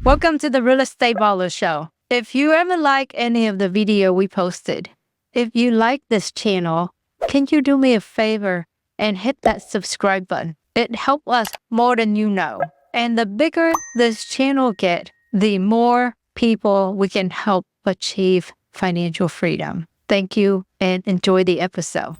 Welcome to the Real Estate Baller Show. If you ever like any of the video we posted, if you like this channel, can you do me a favor and hit that subscribe button? It helps us more than you know. And the bigger this channel gets, the more people we can help achieve financial freedom. Thank you and enjoy the episode.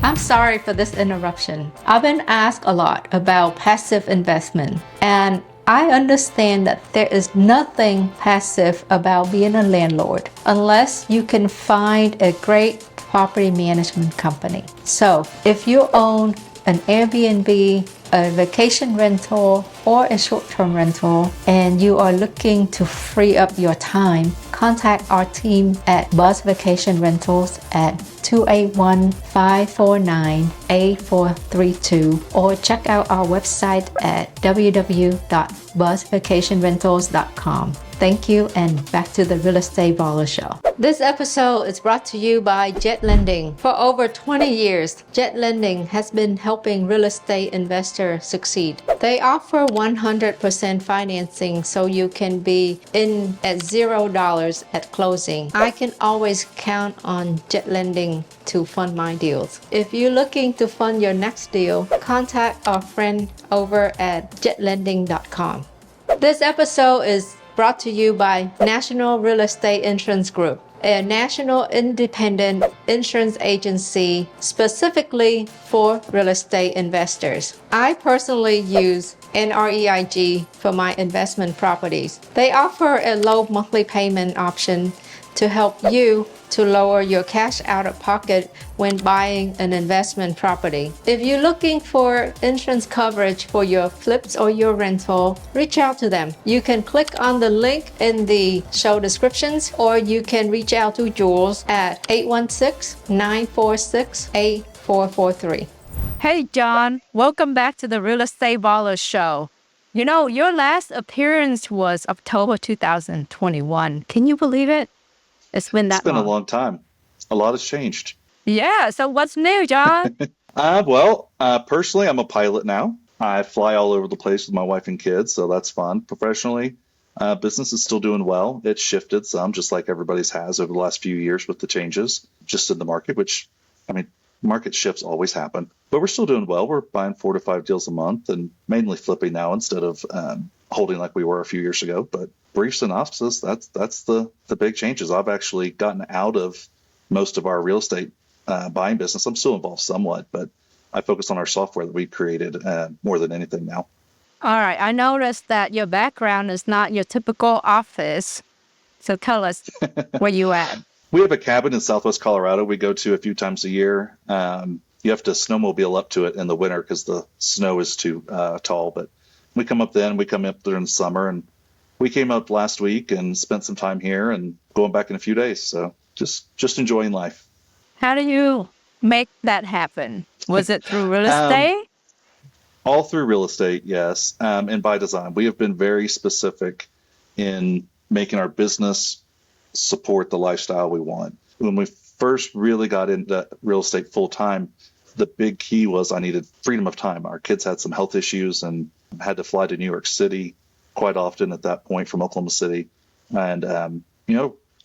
I'm sorry for this interruption. I've been asked a lot about passive investment, and I understand that there is nothing passive about being a landlord unless you can find a great property management company. So if you own an Airbnb, a vacation rental, or a short-term rental, and you are looking to free up your time, contact our team at Buzz Vacation Rentals at 281-549-8432 or check out our website at www.buzzvacationrentals.com. Thank you, and back to the Real Estate Baller Show. This episode is brought to you by Jet Lending. For over 20 years, Jet Lending has been helping real estate investors succeed. They offer 100% financing so you can be in at $0 at closing. I can always count on Jet Lending to fund my deals. If you're looking to fund your next deal, contact our friend over at jetlending.com. This episode is brought to you by National Real Estate Insurance Group, a national independent insurance agency specifically for real estate investors. I personally use NREIG for my investment properties. They offer a low monthly payment option to help you to lower your cash out of pocket when buying an investment property. If you're looking for insurance coverage for your flips or your rental, reach out to them. You can click on the link in the show descriptions, or you can reach out to Jules at 816-946-8443. Hey, Jon. Welcome back to the Real Estate Baller Show. You know, your last appearance was October 2021. Can you believe it? It's been a long time. A lot has changed. Yeah. So what's new, Jon? Personally, I'm a pilot now. I fly all over the place with my wife and kids, so that's fun. Professionally, business is still doing well. It's shifted some, just like everybody's has over the last few years with the changes just in the market, which, market shifts always happen. But we're still doing well. We're buying 4 to 5 deals a month and mainly flipping now instead of holding like we were a few years ago. But brief synopsis, that's the big changes. I've actually gotten out of most of our real estate buying business. I'm still involved somewhat, but I focus on our software that we created more than anything now. All right. I noticed that your background is not your typical office. So tell us where you at. We have a cabin in Southwest Colorado we go to a few times a year. You have to snowmobile up to it in the winter because the snow is too tall. But we come up then. We come up during the summer, and we came up last week and spent some time here and going back in a few days. So just enjoying life. How do you make that happen? Was it through real estate? All through real estate, yes. And by design. We have been very specific in making our business support the lifestyle we want. When we first really got into real estate full time, the big key was I needed freedom of time. Our kids had some health issues and had to fly to New York City quite often at that point from Oklahoma City. And,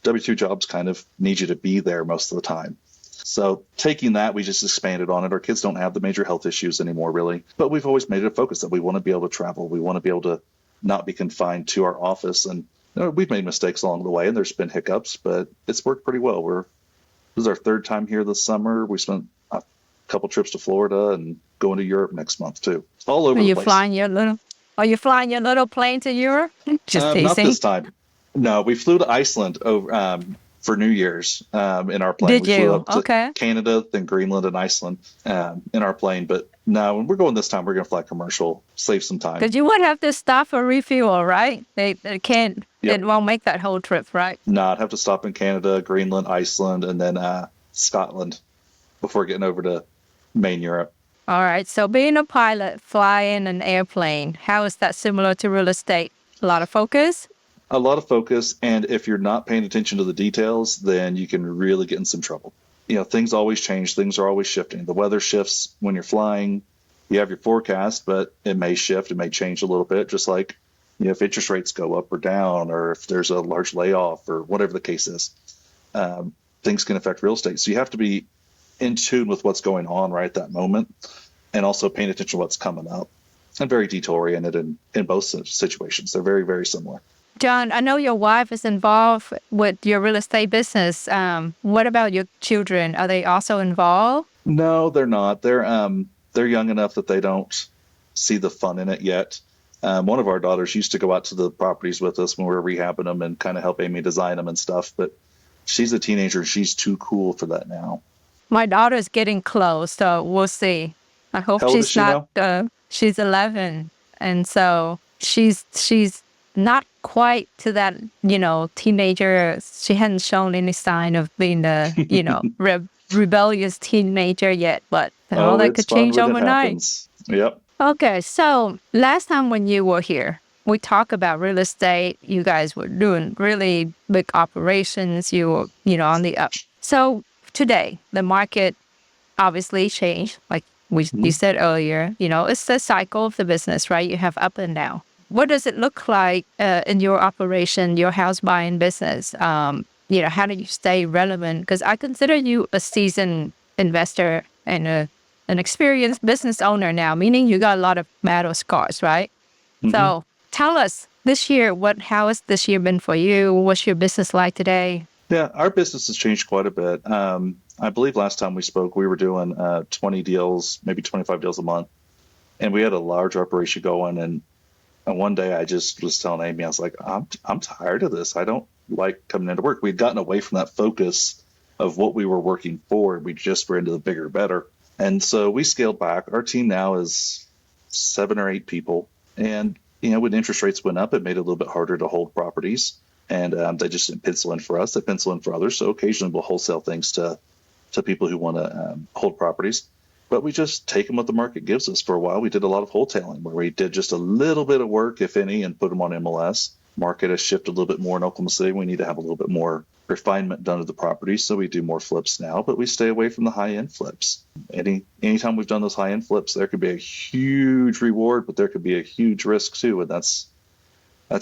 W-2 jobs kind of need you to be there most of the time. So taking that, we just expanded on it. Our kids don't have the major health issues anymore, really. But we've always made it a focus that we want to be able to travel. We want to be able to not be confined to our office. And we've made mistakes along the way, and there's been hiccups, but it's worked pretty well. This is our 3rd time here this summer. We spent a couple trips to Florida and going to Europe next month, too. All over the place. Are you flying your little plane to Europe? Just not this time. No, we flew to Iceland over for New Year's in our plane. Did we you? flew up to Okay. Canada, then Greenland and Iceland in our plane. But no, when we're going this time, we're going to fly commercial, save some time. Because you would have to stop for refuel, right? They can't, Yep. It won't make that whole trip, right? No, I'd have to stop in Canada, Greenland, Iceland, and then Scotland before getting over to main Europe. All right. So being a pilot, flying an airplane, how is that similar to real estate? A lot of focus? A lot of focus. And if you're not paying attention to the details, then you can really get in some trouble. things always change. Things are always shifting. The weather shifts when you're flying. You have your forecast, but it may shift. It may change a little bit, just like, if interest rates go up or down, or if there's a large layoff or whatever the case is. Things can affect real estate. So you have to be in tune with what's going on right at that moment, and also paying attention to what's coming up. And very detail-oriented in both situations. They're very, very similar. Jon, I know your wife is involved with your real estate business. What about your children? Are they also involved? No, they're not. They're young enough that they don't see the fun in it yet. One of our daughters used to go out to the properties with us when we were rehabbing them and kind of help Amy design them and stuff. But she's a teenager and she's too cool for that now. My daughter's getting close, so we'll see. I hope How old is she's she not. now? She's 11, and so she's not quite to that teenager. She hadn't shown any sign of being a rebellious teenager yet, but all that could change overnight. Yep. Okay, so last time when you were here, we talked about real estate. You guys were doing really big operations. You were, on the up. So today, the market obviously changed. Like you said earlier, it's the cycle of the business, right? You have up and down. What does it look like in your operation, your house buying business? How do you stay relevant? Because I consider you a seasoned investor and an experienced business owner now, meaning you got a lot of battle scars, right? Mm-hmm. So tell us this year, how has this year been for you? What's your business like today? Yeah, our business has changed quite a bit. I believe last time we spoke, we were doing 20 deals, maybe 25 deals a month. And we had a large operation going. And one day I just was telling Amy, I was like, I'm tired of this. I don't like coming into work. We'd gotten away from that focus of what we were working for. We just were into the bigger, better. And so we scaled back. Our team now is 7 or 8 people. And, when interest rates went up, it made it a little bit harder to hold properties. And they just didn't pencil in for us. They pencil in for others. So occasionally we'll wholesale things to people who want to hold properties. But we just take them what the market gives us. For a while, we did a lot of wholesaling where we did just a little bit of work, if any, and put them on MLS. Market has shifted a little bit more in Oklahoma City. We need to have a little bit more refinement done to the property. So we do more flips now, but we stay away from the high-end flips. Anytime we've done those high-end flips, there could be a huge reward, but there could be a huge risk too. And that's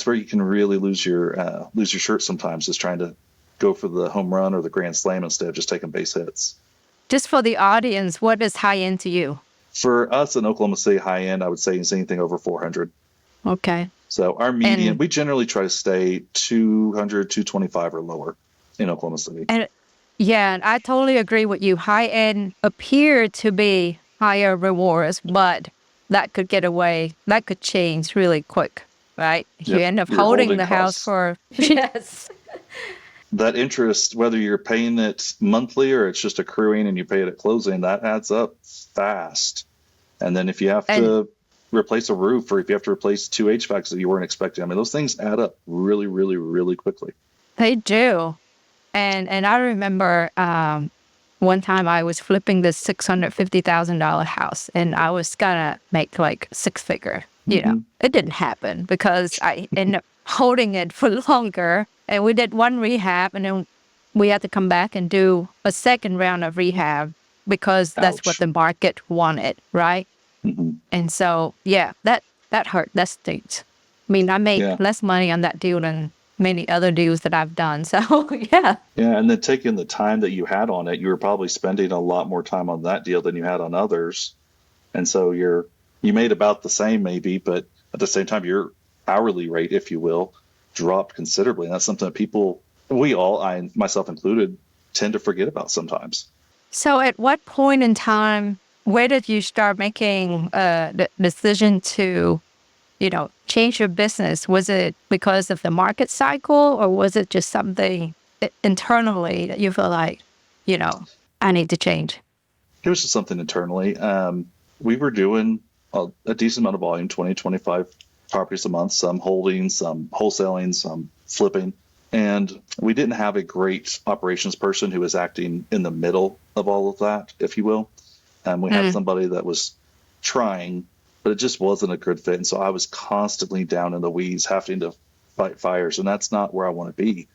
where you can really lose your shirt sometimes, is trying to go for the home run or the grand slam instead of just taking base hits. Just for the audience, what is high end to you? For us in Oklahoma City, high end, I would say is anything over 400. Okay. So our median, we generally try to stay 200, 225 or lower in Oklahoma City. And I totally agree with you. High end appear to be higher rewards, but that could get away. That could change really quick, right? You end up holding the house for yes. That interest, whether you're paying it monthly or it's just accruing and you pay it at closing, that adds up fast. And then if you have to replace a roof, or if you have to replace 2 HVACs that you weren't expecting, those things add up really, really, really quickly. They do. And I remember one time I was flipping this $650,000 house, and I was gonna make like 6-figure. It didn't happen because I ended up holding it for longer. And we did one rehab, and then we had to come back and do a second round of rehab because that's what the market wanted, right? Mm-hmm. And so, that hurt. That stinks. I made less money on that deal than many other deals that I've done. So, yeah. Yeah, and then taking the time that you had on it, you were probably spending a lot more time on that deal than you had on others. And so you made about the same maybe, but at the same time, your hourly rate, if you will, dropped considerably. And that's something that we all, I myself included, tend to forget about sometimes. So at what point in time, where did you start making the decision to, change your business? Was it because of the market cycle, or was it just something internally that you feel like, I need to change? It was just something internally. We were doing a decent amount of volume, 20, 25 properties a month, some holding, some wholesaling, some flipping. And we didn't have a great operations person who was acting in the middle of all of that, if you will. We had somebody that was trying, but it just wasn't a good fit. And so I was constantly down in the weeds, having to fight fires. And that's not where I want to be.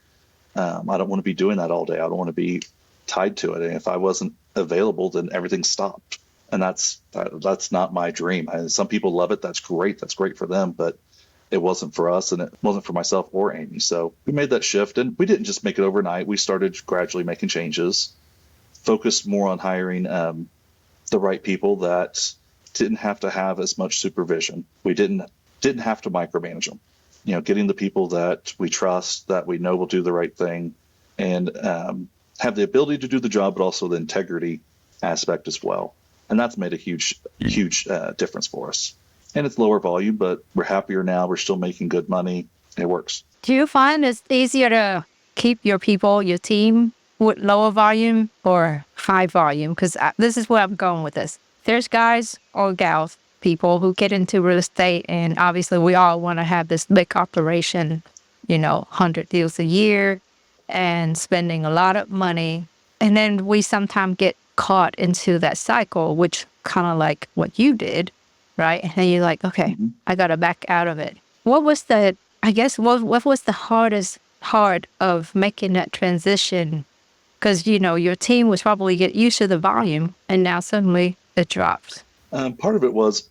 I don't want to be doing that all day. I don't want to be tied to it. And if I wasn't available, then everything stopped. And that's not my dream. Some people love it. That's great. That's great for them. But it wasn't for us, and it wasn't for myself or Amy. So we made that shift, and we didn't just make it overnight. We started gradually making changes, focused more on hiring the right people that didn't have to have as much supervision. We didn't have to micromanage them. Getting the people that we trust, that we know will do the right thing, and have the ability to do the job, but also the integrity aspect as well. And that's made a huge difference for us. And it's lower volume, but we're happier now. We're still making good money. It works. Do you find it's easier to keep your people, your team, with lower volume or high volume? Because this is where I'm going with this. There's guys or gals, people who get into real estate, and obviously we all want to have this big operation, 100 deals a year and spending a lot of money. And then we sometimes get caught into that cycle, which kind of like what you did, right? And you're like, okay, I got to back out of it. What was the hardest part of making that transition? Because, your team was probably get used to the volume, and now suddenly it drops. Part of it was,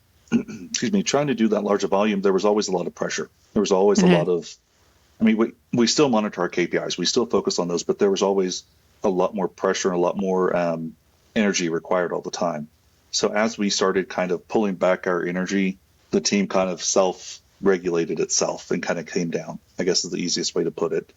trying to do that larger volume. There was always a lot of pressure. There was always a lot of, we still monitor our KPIs. We still focus on those, but there was always a lot more pressure and a lot more energy required all the time. So as we started kind of pulling back our energy, the team kind of self-regulated itself and kind of came down, I guess is the easiest way to put it.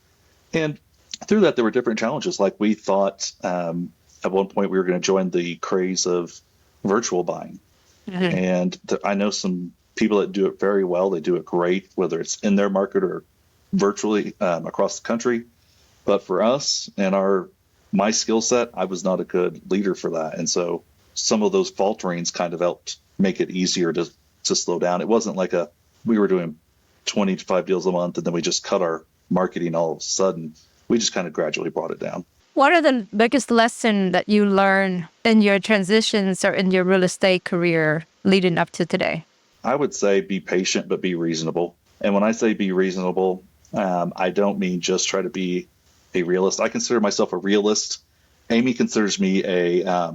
And through that, there were different challenges. Like we thought at one point we were going to join the craze of virtual buying. And I know some people that do it very well. They do it great, whether it's in their market or virtually across the country. But for us and my skill set, I was not a good leader for that. And so some of those falterings kind of helped make it easier to slow down. It wasn't like we were doing 25 deals a month and then we just cut our marketing all of a sudden. We just kind of gradually brought it down. What are the biggest lessons that you learn in your transitions or in your real estate career leading up to today? I would say be patient, but be reasonable. And when I say be reasonable, I don't mean just try to be a realist. I consider myself a realist. Amy considers me a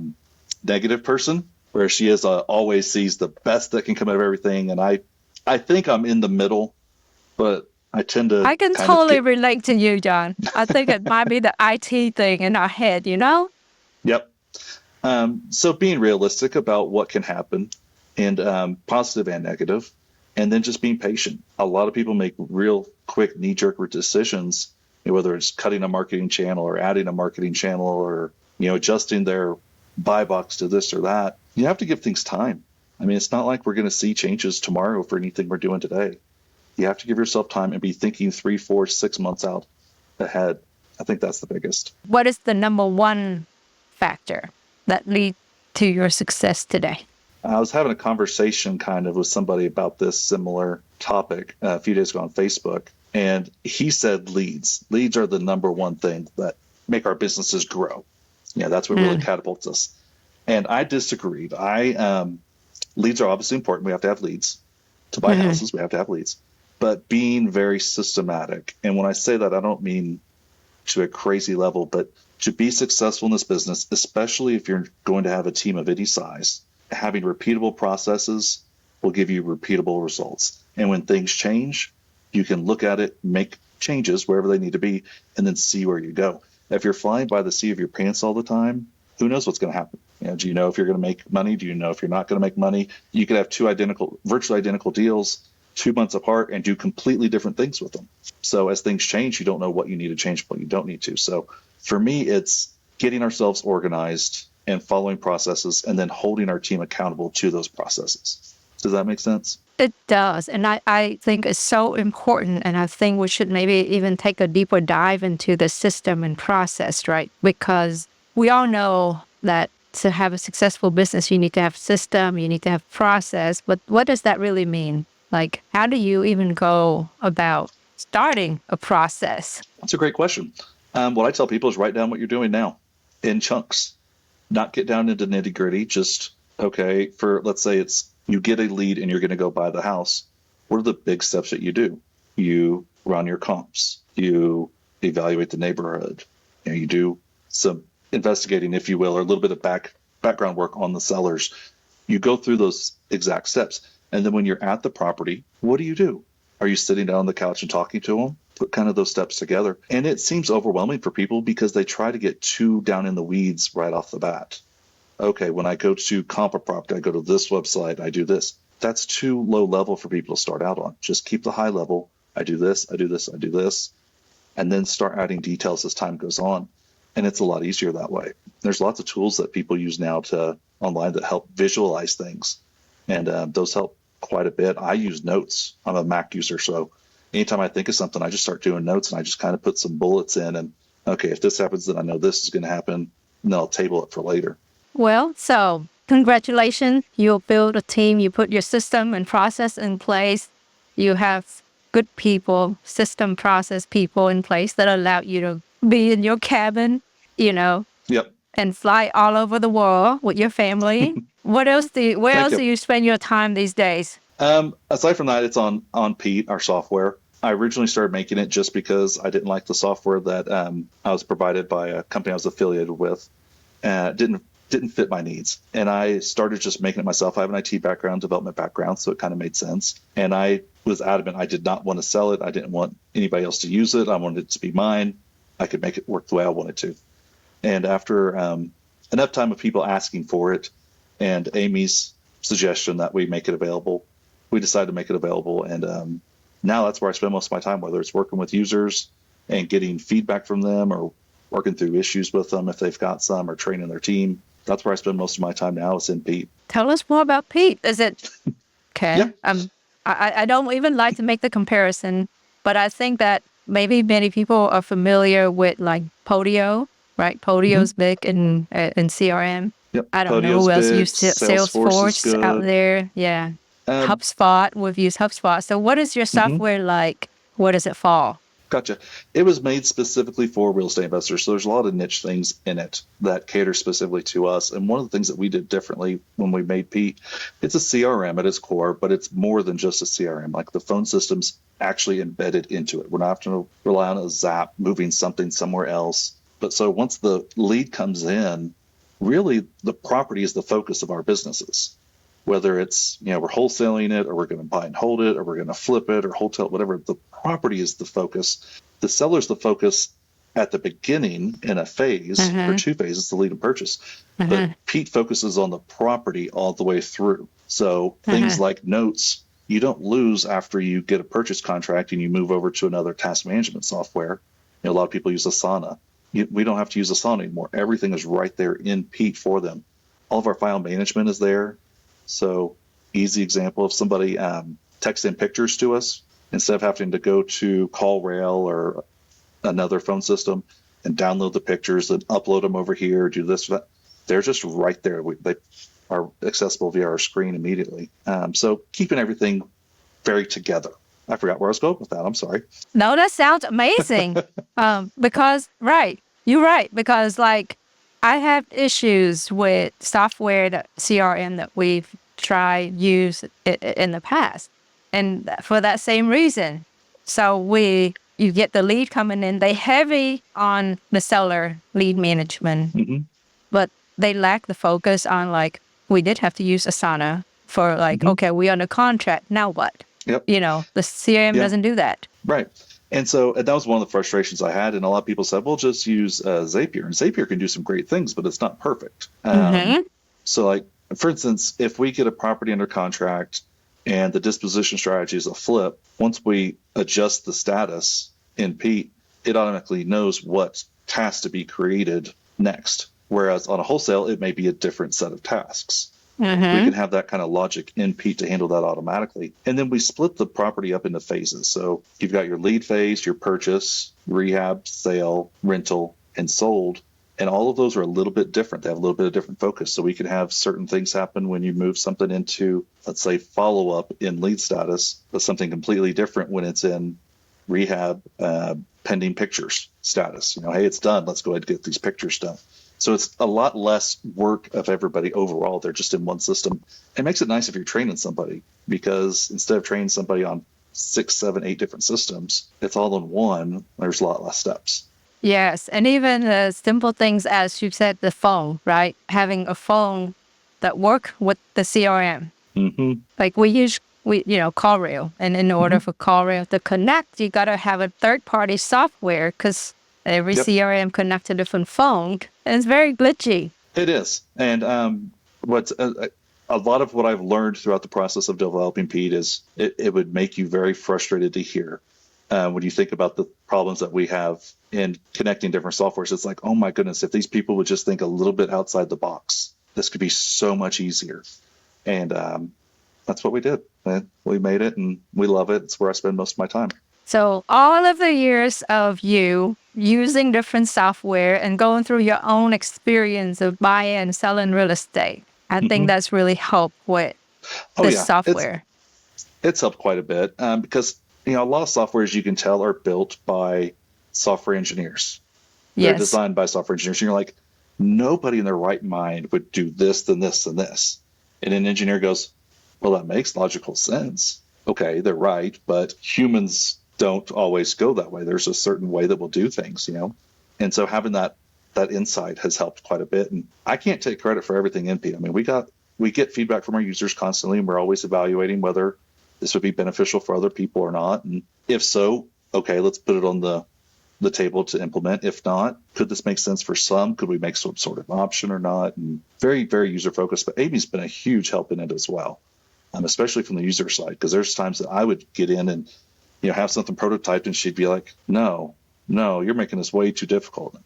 negative person, where she is always sees the best that can come out of everything. And I think I'm in the middle, but I tend to. I can totally relate to you, Jon. I think it might be the IT thing in our head, Yep. So being realistic about what can happen, and positive and negative, and then just being patient. A lot of people make real quick knee-jerk decisions, whether it's cutting a marketing channel or adding a marketing channel or adjusting their buy box to this or that. You have to give things time. It's not like we're going to see changes tomorrow for anything we're doing today. You have to give yourself time and be thinking 3, 4, 6 months out ahead. I think that's the biggest. What is the number one factor that lead to your success today? I was having a conversation kind of with somebody about this similar topic a few days ago on Facebook, and he said leads. Leads are the number one thing that make our businesses grow. That's what really catapults us. And I disagreed. Leads are obviously important. We have to have leads. To buy houses, we have to have leads. But being very systematic, and when I say that, I don't mean to a crazy level, but to be successful in this business, especially if you're going to have a team of any size, having repeatable processes will give you repeatable results. And when things change, you can look at it, make changes wherever they need to be, and then see where you go. If you're flying by the seat of your pants all the time, who knows what's going to happen? Do you know if you're going to make money? Do you know if you're not going to make money? You could have two virtually identical deals 2 months apart and do completely different things with them. So as things change, you don't know what you need to change, what you don't need to. So for me, it's getting ourselves organized and following processes and then holding our team accountable to those processes. Does that make sense? It does. And I think it's so important. And I think we should maybe even take a deeper dive into the system and process, right? Because we all know that to have a successful business, you need to have system, you need to have process. But what does that really mean? Like, how do you even go about starting a process? That's a great question. What I tell people is write down what you're doing now in chunks, not get down into nitty gritty. Just, okay, let's say you get a lead and you're going to go buy the house. What are the big steps that you do? You run your comps. You evaluate the neighborhood. You do some investigating, if you will, or a little bit of background work on the sellers. You go through those exact steps. And then when you're at the property, what do? Are you sitting down on the couch and talking to them? Put kind of those steps together. And it seems overwhelming for people because they try to get too down in the weeds right off the bat. Okay, when I go to comp a property, I go to this website, I do this. That's too low level for people to start out on. Just keep the high level. I do this, I do this, I do this, and then start adding details as time goes on. And it's a lot easier that way. There's lots of tools that people use now online that help visualize things. And those help quite a bit. I use notes. I'm a Mac user, so anytime I think of something, I just start doing notes and I just kind of put some bullets in and, okay, if this happens, then I know this is going to happen, and then I'll table it for later. Well, so congratulations. You build a team, you put your system and process in place. You have good people, system process people in place that allow you to be in your cabin, Yep. and fly all over the world with your family. Where else do you spend your time these days? Aside from that, it's on Pete, our software. I originally started making it just because I didn't like the software that I was provided by a company I was affiliated with. Didn't fit my needs. And I started just making it myself. I have an IT background, development background, so it kind of made sense. And I was adamant I did not want to sell it. I didn't want anybody else to use it. I wanted it to be mine. I could make it work the way I wanted to. And after enough time of people asking for it and Amy's suggestion that we make it available, we decided to make it available. And now that's where I spend most of my time, whether it's working with users and getting feedback from them or working through issues with them if they've got some, or training their team. That's where I spend most of my time now. It's in Pete. Tell us more about Pete. Is it okay? Yeah. I don't even like to make the comparison, but I think that maybe many people are familiar with like Podio, right? Podio's big in CRM. Yep. I don't know who else uses Salesforce out there. Yeah. HubSpot. We've used HubSpot. So what is your software like? What does it fall? Gotcha. It was made specifically for real estate investors. So there's a lot of niche things in it that cater specifically to us. And one of the things that we did differently when we made Pete, it's a CRM at its core, but it's more than just a CRM. Like the phone system's actually embedded into it. We're not having to rely on a Zap moving something somewhere else. But so once the lead comes in, really the property is the focus of our businesses. Whether it's, we're wholesaling it, or we're going to buy and hold it, or we're going to flip it, or hotel, whatever, the property is the focus. The seller's the focus at the beginning in a phase or two phases, the lead and purchase. But Pete focuses on the property all the way through. So things like notes, you don't lose after you get a purchase contract and you move over to another task management software. A lot of people use Asana. We don't have to use Asana anymore. Everything is right there in Pete for them. All of our file management is there. So easy example of somebody texting pictures to us, instead of having to go to CallRail or another phone system and download the pictures and upload them over here, do this, that. They're just right there. They are accessible via our screen immediately. So keeping everything very together. I forgot where I was going with that. I'm sorry. No, that sounds amazing. Because, you're right. Because I have issues with software, CRM that we've tried use in the past, and for that same reason. So you get the lead coming in, they heavy on the seller lead management, but they lack the focus on we did have to use Asana for okay, we're under contract, now what? Yep. The CRM doesn't do that. Right. And so that was one of the frustrations I had. And a lot of people said, well, just use Zapier. And Zapier can do some great things, but it's not perfect. So for instance, if we get a property under contract and the disposition strategy is a flip, once we adjust the status in Pete, it automatically knows what tasks to be created next. Whereas on a wholesale, it may be a different set of tasks. We can have that kind of logic in Pete to handle that automatically. And then we split the property up into phases. So you've got your lead phase, your purchase, rehab, sale, rental, and sold. And all of those are a little bit different. They have a little bit of different focus. So we can have certain things happen when you move something into, let's say, follow-up in lead status, but something completely different when it's in rehab, pending pictures status. Hey, it's done. Let's go ahead and get these pictures done. So it's a lot less work of everybody overall. They're just in one system. It makes it nice if you're training somebody, because instead of training somebody on 6, 7, 8 different systems, it's all in one. There's a lot less steps. Yes. And even simple things as you said, the phone, right? Having a phone that work with the CRM. Mm-hmm. Like CallRail. And in order for CallRail to connect, you got to have a third-party software because every Yep. CRM connects to a different phone. And it's very glitchy. It is. And what's a lot of what I've learned throughout the process of developing Pete is it would make you very frustrated to hear when you think about the problems that we have in connecting different softwares. It's like, oh my goodness, if these people would just think a little bit outside the box, this could be so much easier. And that's what we did. And we made it, and we love it. It's where I spend most of my time. So all of the years of you using different software and going through your own experience of buying and selling real estate, I think that's really helped with this software. It's helped quite a bit because a lot of softwares you can tell are built by software engineers. They're designed by software engineers. And you're like, nobody in their right mind would do this, then this, and this. And an engineer goes, well, that makes logical sense. Okay, they're right, but humans don't always go that way. There's a certain way that we'll do things, And so having that insight has helped quite a bit. And I can't take credit for everything in Pete. I mean, we get feedback from our users constantly, and we're always evaluating whether this would be beneficial for other people or not. And if so, okay, let's put it on the table to implement. If not, could this make sense for some? Could we make some sort of option or not? And very, very user focused. But Amy's been a huge help in it as well, especially from the user side, because there's times that I would get in and have something prototyped, and she'd be like, no, you're making this way too difficult.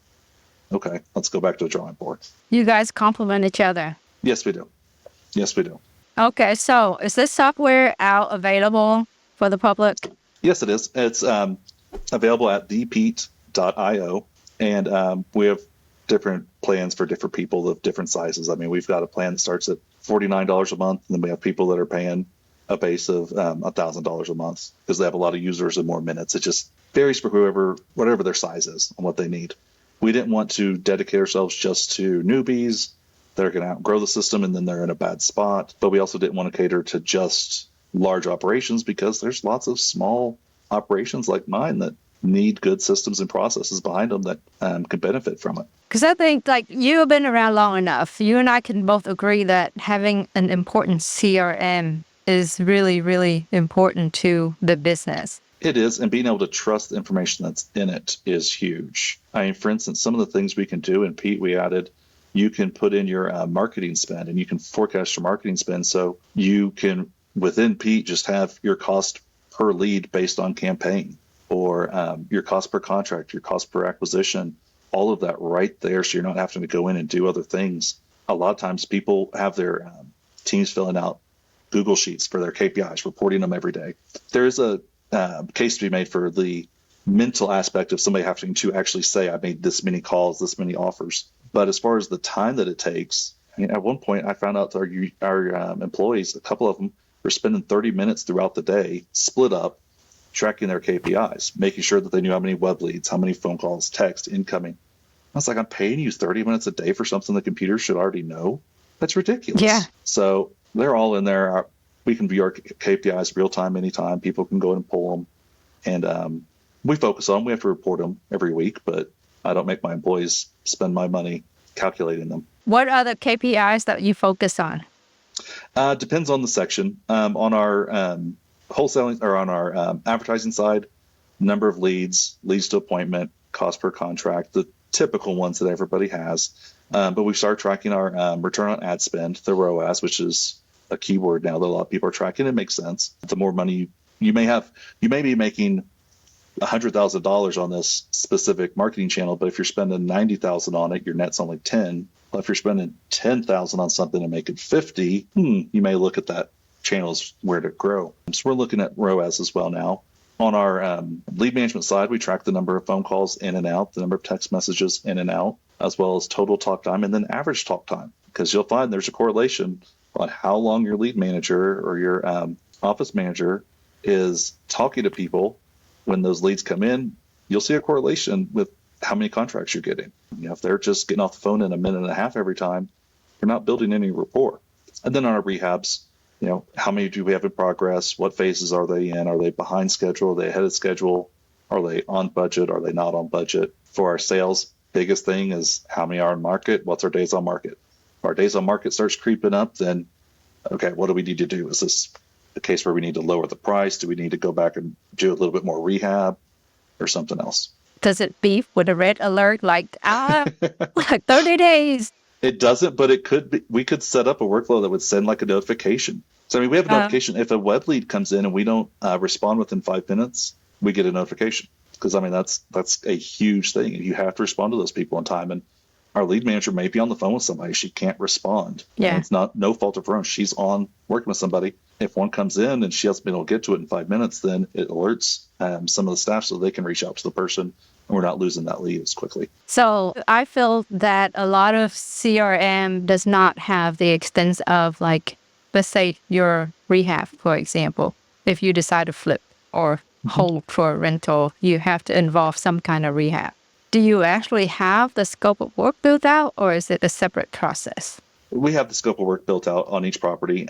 Okay, let's go back to the drawing board. You guys complement each other. Yes, we do. Okay, so is this software available for the public? Yes, it is. It's available at thepete.io, and we have different plans for different people of different sizes. I mean, we've got a plan that starts at $49 a month, and then we have people that are paying a base of $1,000 a month because they have a lot of users and more minutes. It just varies for whatever their size is and what they need. We didn't want to dedicate ourselves just to newbies that are going to outgrow the system and then they're in a bad spot. But we also didn't want to cater to just large operations because there's lots of small operations like mine that need good systems and processes behind them that can benefit from it. Because I think you have been around long enough. You and I can both agree that having an important CRM is really, really important to the business. It is, and being able to trust the information that's in it is huge. I mean, for instance, some of the things we can do in Pete, we added, you can put in your marketing spend and you can forecast your marketing spend. So you can, within Pete, just have your cost per lead based on campaign or your cost per contract, your cost per acquisition, all of that right there. So you're not having to go in and do other things. A lot of times people have their teams filling out Google Sheets for their KPIs, reporting them every day. There is a case to be made for the mental aspect of somebody having to actually say, I made this many calls, this many offers. But as far as the time that it takes, at one point I found out that our employees, a couple of them, were spending 30 minutes throughout the day, split up, tracking their KPIs, making sure that they knew how many web leads, how many phone calls, text, incoming. I was like, I'm paying you 30 minutes a day for something the computer should already know? That's ridiculous. Yeah. So they're all in there. We can view our KPIs real time, anytime. People can go in and pull them. And we focus on them. We have to report them every week, but I don't make my employees spend my money calculating them. What are the KPIs that you focus on? Depends on the section. On our wholesaling or on our advertising side, number of leads to appointment, cost per contract, the typical ones that everybody has. But we start tracking our return on ad spend, the ROAS, which is a keyword now that a lot of people are tracking. It makes sense. The more money you may have, you may be making $100,000 on this specific marketing channel, but if you're spending $90,000 on it, your net's only 10. Well, if you're spending $10,000 on something and making 50, you may look at that channel's where to grow. So we're looking at ROAS as well now. On our lead management side, we track the number of phone calls in and out, the number of text messages in and out, as well as total talk time and then average talk time, because you'll find there's a correlation on how long your lead manager or your office manager is talking to people. When those leads come in, you'll see a correlation with how many contracts you're getting. If they're just getting off the phone in a minute and a half every time, you're not building any rapport. And then on our rehabs, how many do we have in progress? What phases are they in? Are they behind schedule? Are they ahead of schedule? Are they on budget? Are they not on budget? For our sales, biggest thing is how many are on market, what's our days on market. If our days on market starts creeping up, then, okay, what do we need to do? Is this a case where we need to lower the price? Do we need to go back and do a little bit more rehab or something else? Does it beep with a red alert like 30 days? It doesn't, but it could be. We could set up a workflow that would send like a notification. So, I mean, we have a notification. If a web lead comes in and we don't respond within 5 minutes, we get a notification. Because, I mean, that's a huge thing. You have to respond to those people in time. And our lead manager may be on the phone with somebody. She can't respond. Yeah. And it's no fault of her own. She's on working with somebody. If one comes in and she hasn't been able to get to it in 5 minutes, then it alerts some of the staff so they can reach out to the person and we're not losing that lead as quickly. So I feel that a lot of CRM does not have the extent of, like, let's say your rehab, for example. If you decide to flip or hold for a rental, you have to involve some kind of rehab. Do you actually have the scope of work built out, or is it a separate process? We have the scope of work built out on each property.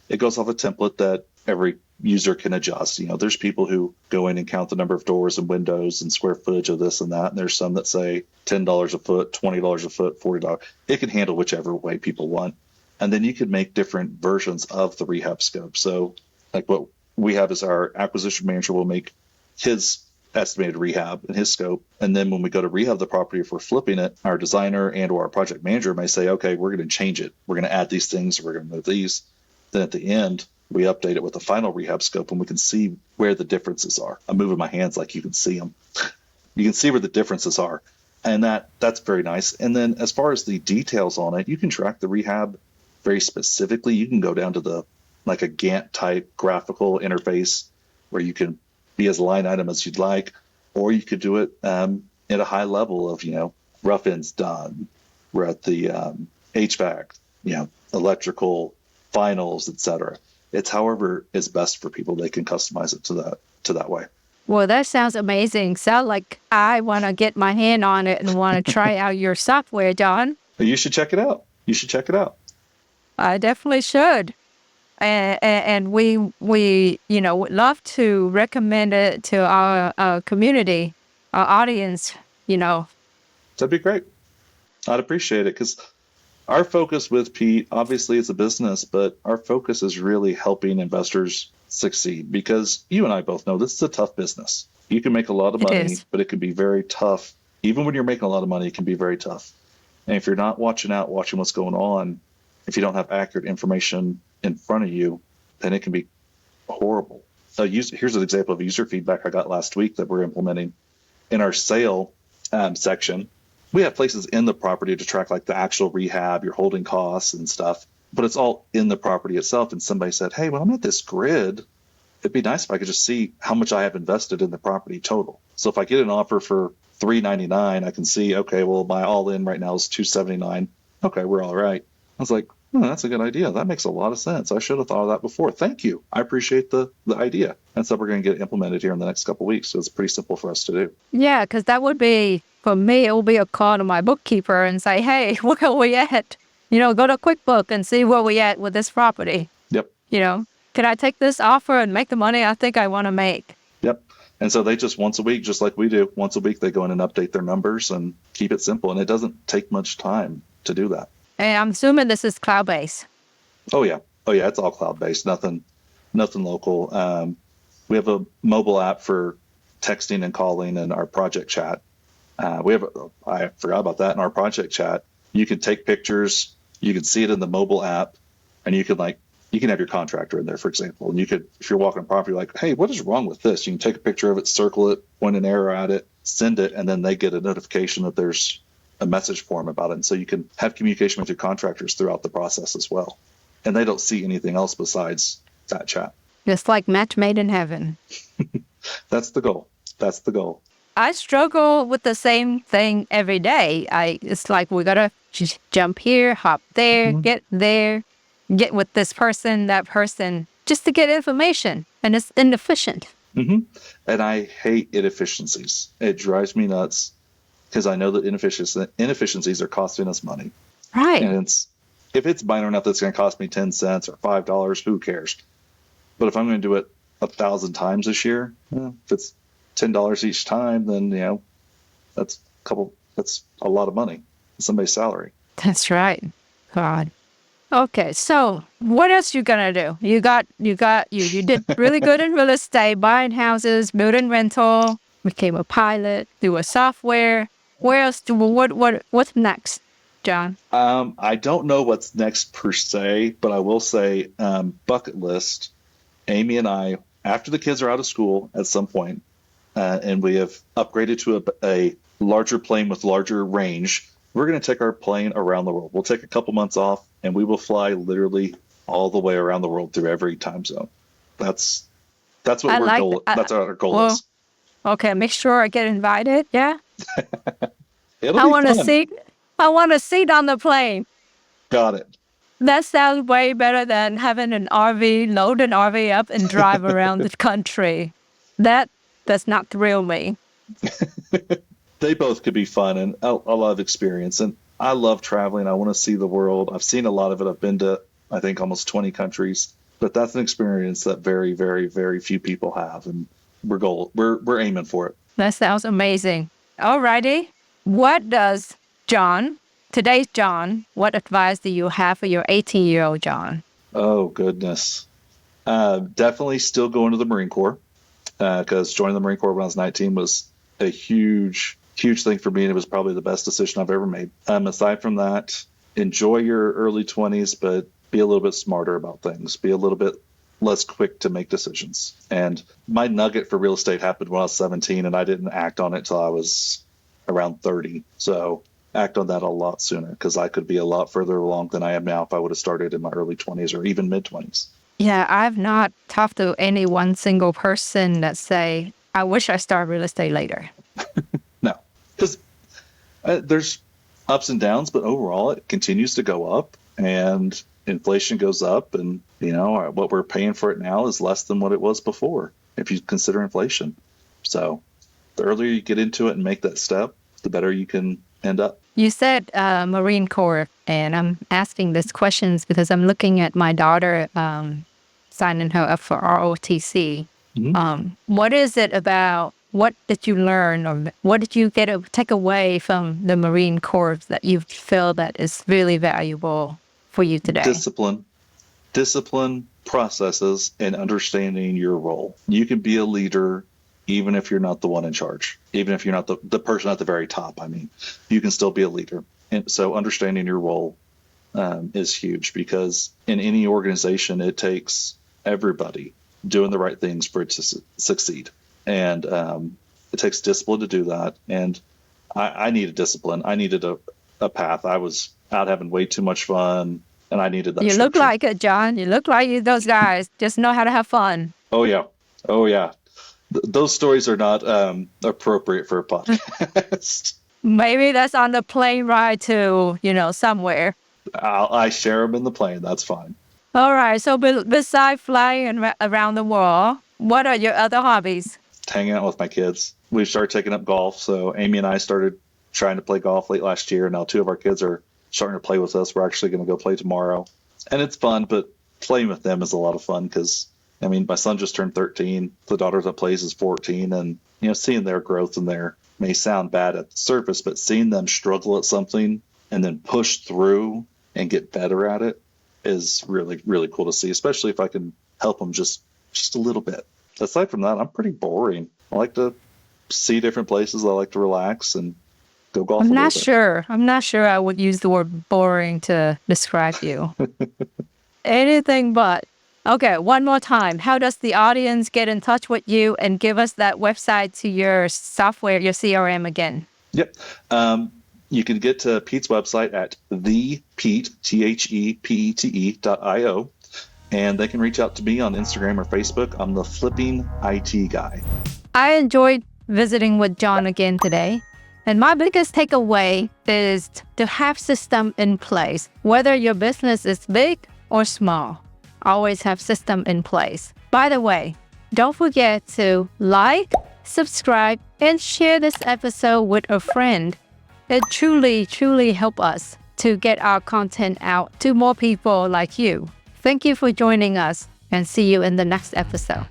It goes off a template that every user can adjust. You know, there's people who go in and count the number of doors and windows and square footage of this and that. And there's some that say $10 a foot, $20 a foot, $40. It can handle whichever way people want. And then you can make different versions of the rehab scope. So like what we have is our acquisition manager will make his estimated rehab and his scope. And then when we go to rehab the property, if we're flipping it, our designer and or our project manager may say, okay, we're going to change it. We're going to add these things. We're going to move these. Then at the end, we update it with the final rehab scope and we can see where the differences are. I'm moving my hands like you can see them. You can see where the differences are. And that's very nice. And then as far as the details on it, you can track the rehab very specifically. You can go down to like a Gantt type graphical interface where you can be as line item as you'd like, or you could do it at a high level of, rough ends done. We're at the HVAC, electrical, finals, etc. It's however is best for people. They can customize it to that way. Well, that sounds amazing. Sounds like I want to get my hand on it and want to try out your software, Jon. You should check it out. I definitely should. And we would love to recommend it to our community, our audience, That'd be great. I'd appreciate it because our focus with Pete, obviously it's a business, but our focus is really helping investors succeed because you and I both know this is a tough business. You can make a lot of money, but it can be very tough. Even when you're making a lot of money, it can be very tough. And if you're not watching what's going on, if you don't have accurate information in front of you, then it can be horrible. Here's an example of user feedback I got last week that we're implementing. In our sale section, we have places in the property to track like the actual rehab, your holding costs and stuff, but it's all in the property itself. And somebody said, hey, when I'm at this grid, it'd be nice if I could just see how much I have invested in the property total. So if I get an offer for $399, I can see, okay, well, my all-in right now is $279. Okay, we're all right. I was like, that's a good idea. That makes a lot of sense. I should have thought of that before. Thank you. I appreciate the idea. And so we're going to get it implemented here in the next couple of weeks. So it's pretty simple for us to do. Yeah, because that would be, for me, it will be a call to my bookkeeper and say, hey, where are we at? Go to QuickBook and see where we at with this property. Yep. Can I take this offer and make the money I think I want to make? Yep. And so they just once a week, just like we do, once a week, they go in and update their numbers and keep it simple. And it doesn't take much time to do that. And I'm assuming this is cloud-based. Oh, yeah. It's all cloud-based. Nothing local. We have a mobile app for texting and calling and our project chat. I forgot about that in our project chat. You can take pictures. You can see it in the mobile app, and you can have your contractor in there, for example. And you could, if you're walking a property, like, hey, what is wrong with this? You can take a picture of it, circle it, point an arrow at it, send it, and then they get a notification that there's a message for them about it. And so you can have communication with your contractors throughout the process as well. And they don't see anything else besides that chat. Just like match made in heaven. That's the goal. I struggle with the same thing every day. It's like we got to just jump here, hop there, get there, get with this person, that person, just to get information. And it's inefficient. Mm-hmm. And I hate inefficiencies. It drives me nuts. Because I know that inefficiencies are costing us money. Right. And if it's minor enough that's going to cost me 10 cents or $5, who cares? But if I'm going to do it 1,000 times this year, if it's $10 each time, then, that's That's a lot of money. Somebody's salary. That's right. God. Okay, so what else you gonna do? You did really good in real estate, buying houses, building rental, became a pilot, do a software. Where else what's next, Jon? I don't know what's next per se, but I will say bucket list. Amy and I, after the kids are out of school at some point, and we have upgraded to a larger plane with larger range, we're going to take our plane around the world. We'll take a couple months off, and we will fly literally all the way around the world through every time zone. That's what that's our goal is. Okay, make sure I get invited. Yeah. I want a seat. I want a seat on the plane. Got it. That sounds way better than having an RV, load an RV up and drive around the country. That does not thrill me. They both could be fun and a lot of experience. And I love traveling. I want to see the world. I've seen a lot of it. I've been to, I think, almost 20 countries. But that's an experience that very, very, very few people have. And we're aiming for it. That sounds amazing. All righty. What does today's Jon, what advice do you have for your 18-year-old Jon? Oh, goodness. Definitely still going to the Marine Corps, because joining the Marine Corps when I was 19 was a huge thing for me, and it was probably the best decision I've ever made. Aside from that, enjoy your early 20s, but be a little bit smarter about things. Be a little bit less quick to make decisions. And my nugget for real estate happened when I was 17, and I didn't act on it till I was around 30. So act on that a lot sooner, because I could be a lot further along than I am now if I would have started in my early 20s or even mid 20s. Yeah, I've not talked to any one single person that say, I wish I started real estate later. No, because there's ups and downs, but overall it continues to go up and inflation goes up. And, what we're paying for it now is less than what it was before, if you consider inflation. So the earlier you get into it and make that step, the better you can end up. You said Marine Corps, and I'm asking these questions because I'm looking at my daughter signing her up for ROTC. Mm-hmm. What is it about? What did you learn, or what did you take away from the Marine Corps that you feel that is really valuable for you today? Discipline, processes, and understanding your role. You can be a leader even if you're not the one in charge, even if you're not the person at the very top. I mean, you can still be a leader. And so understanding your role is huge, because in any organization, it takes everybody doing the right things for it to succeed. And it takes discipline to do that. And I needed discipline. I needed a path. I was out having way too much fun, and I needed that. You look like it, Jon. You look like those guys. Just know how to have fun. Oh, yeah. Those stories are not appropriate for a podcast. Maybe that's on the plane ride to, somewhere. I share them in the plane. That's fine. All right. So besides flying around the world, what are your other hobbies? Hanging out with my kids. We started taking up golf. So Amy and I started trying to play golf late last year. Now 2 of our kids are starting to play with us. We're actually going to go play tomorrow. And it's fun, but playing with them is a lot of fun, because my son just turned 13. The daughter that plays is 14. And, seeing their growth in there may sound bad at the surface, but seeing them struggle at something and then push through and get better at it is really, really cool to see, especially if I can help them just a little bit. Aside from that, I'm pretty boring. I like to see different places. I like to relax and go golf. I'm not sure I would use the word boring to describe you. Anything but. Okay, one more time. How does the audience get in touch with you and give us that website to your software, your CRM again? Yep. You can get to Pete's website at thepete.io, and they can reach out to me on Instagram or Facebook. I'm the Flipping IT Guy. I enjoyed visiting with Jon again today. And my biggest takeaway is to have system in place, whether your business is big or small. Always have system in place. By the way, don't forget to like, subscribe, and share this episode with a friend. It truly, truly helps us to get our content out to more people like you. Thank you for joining us, and see you in the next episode.